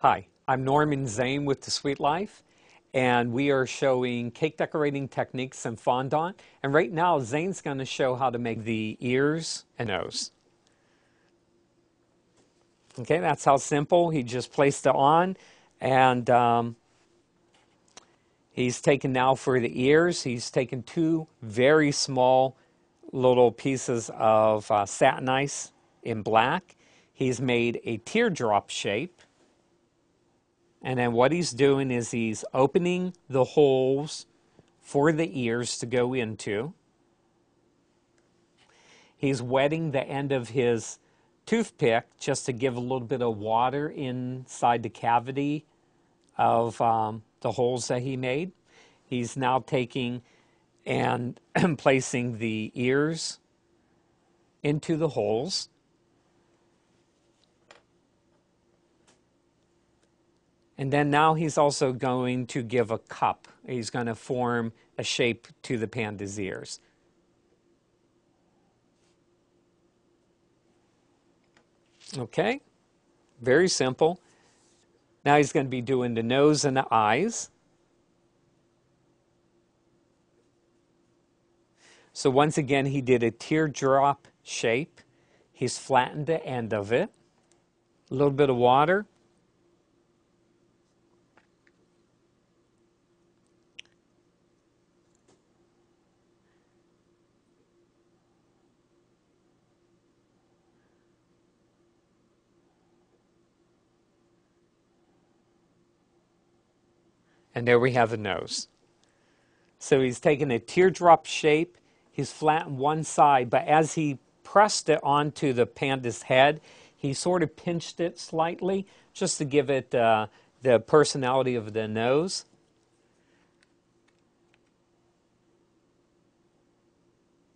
Hi, I'm Norman Zane with The Sweet Life, and we are showing cake decorating techniques in fondant. And right now, Zane's going to show how to make the ears and nose. Okay, that's how simple. He just placed it on, and he's taken now for the ears. He's taken two very small little pieces of satin ice in black. He's made a teardrop shape. And then what he's doing is he's opening the holes for the ears to go into. He's wetting the end of his toothpick just to give a little bit of water inside the cavity of the holes that he made. He's now taking and placing the ears into the holes. And then now he's also going to give a cup. He's going to form a shape to the panda's ears. Okay, very simple. Now he's going to be doing the nose and the eyes. So once again, he did a teardrop shape. He's flattened the end of it. A little bit of water. And there we have a nose. So he's taken a teardrop shape. He's flattened one side, but as he pressed it onto the panda's head, he sort of pinched it slightly just to give it the personality of the nose.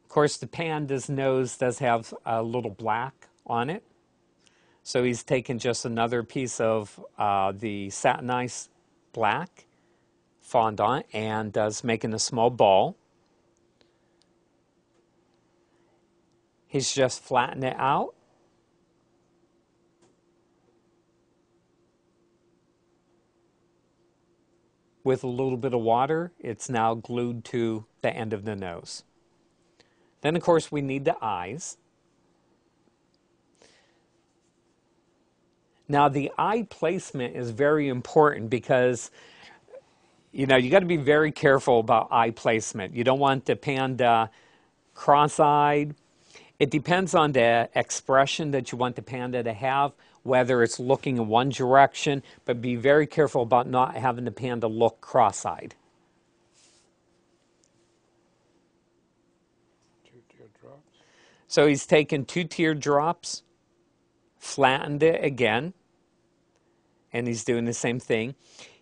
Of course, the panda's nose does have a little black on it. So he's taken just another piece of the satin ice black fondant and is making a small ball. He's just flattened it out. With a little bit of water, it's now glued to the end of the nose. Then, of course, we need the eyes. Now, the eye placement is very important because, you got to be very careful about eye placement. You don't want the panda cross-eyed. It depends on the expression that you want the panda to have, whether it's looking in one direction, but be very careful about not having the panda look cross-eyed. Two teardrops. So he's taken two teardrops, flattened it again, and he's doing the same thing.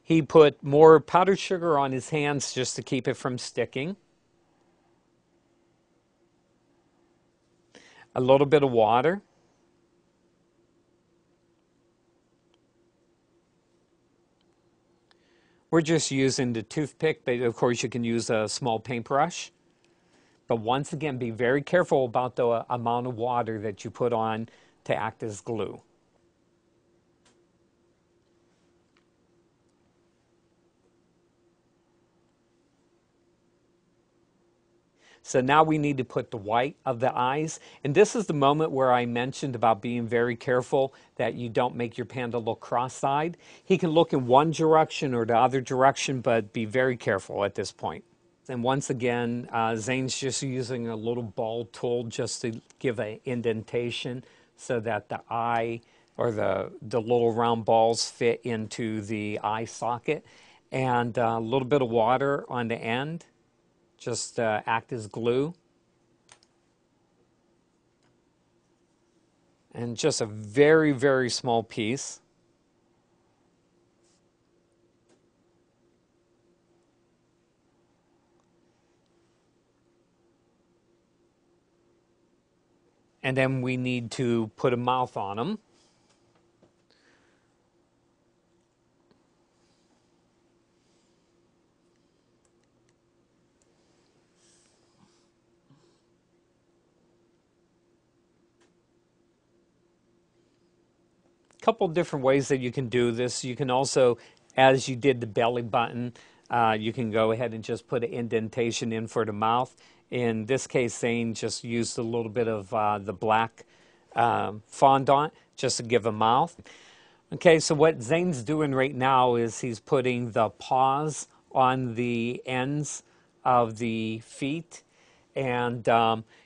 He put more powdered sugar on his hands just to keep it from sticking. A little bit of water. We're just using the toothpick, but of course you can use a small paintbrush. But once again, be very careful about the amount of water that you put on to act as glue. So now we need to put the white of the eyes. And this is the moment where I mentioned about being very careful that you don't make your panda look cross-eyed. He can look in one direction or the other direction, but be very careful at this point. And once again, Zane's just using a little ball tool just to give an indentation so that the eye or the little round balls fit into the eye socket. And a little bit of water on the end. Just act as glue. And just a very, very small piece. And then we need to put a mouth on them. couple different ways that you can do this. You can also, as you did the belly button, you can go ahead and just put an indentation in for the mouth. In this case, Zane just used a little bit of the black fondant just to give a mouth. Okay, so what Zane's doing right now is he's putting the paws on the ends of the feet, and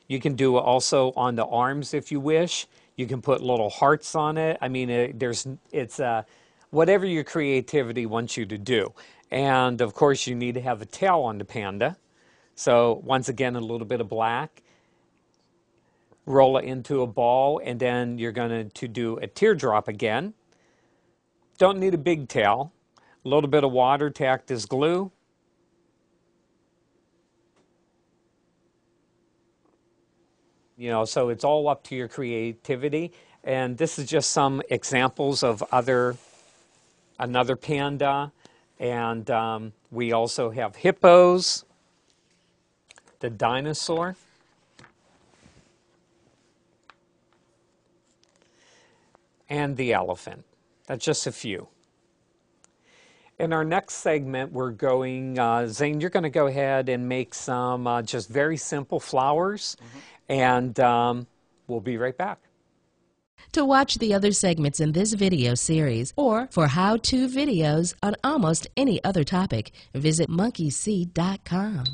you can do it also on the arms if you wish. You can put little hearts on it. I mean, it's whatever your creativity wants you to do. And of course, you need to have a tail on the panda. So once again, a little bit of black. Roll it into a ball, and then you're going to do a teardrop again. Don't need a big tail. A little bit of water to act as glue. You know, so it's all up to your creativity. And this is just some examples of another panda. And we also have hippos, the dinosaur, and the elephant. That's just a few. In our next segment, we're going, Zane, you're going to go ahead and make some just very simple flowers, and we'll be right back. To watch the other segments in this video series, or for how-to videos on almost any other topic, visit monkeyseed.com.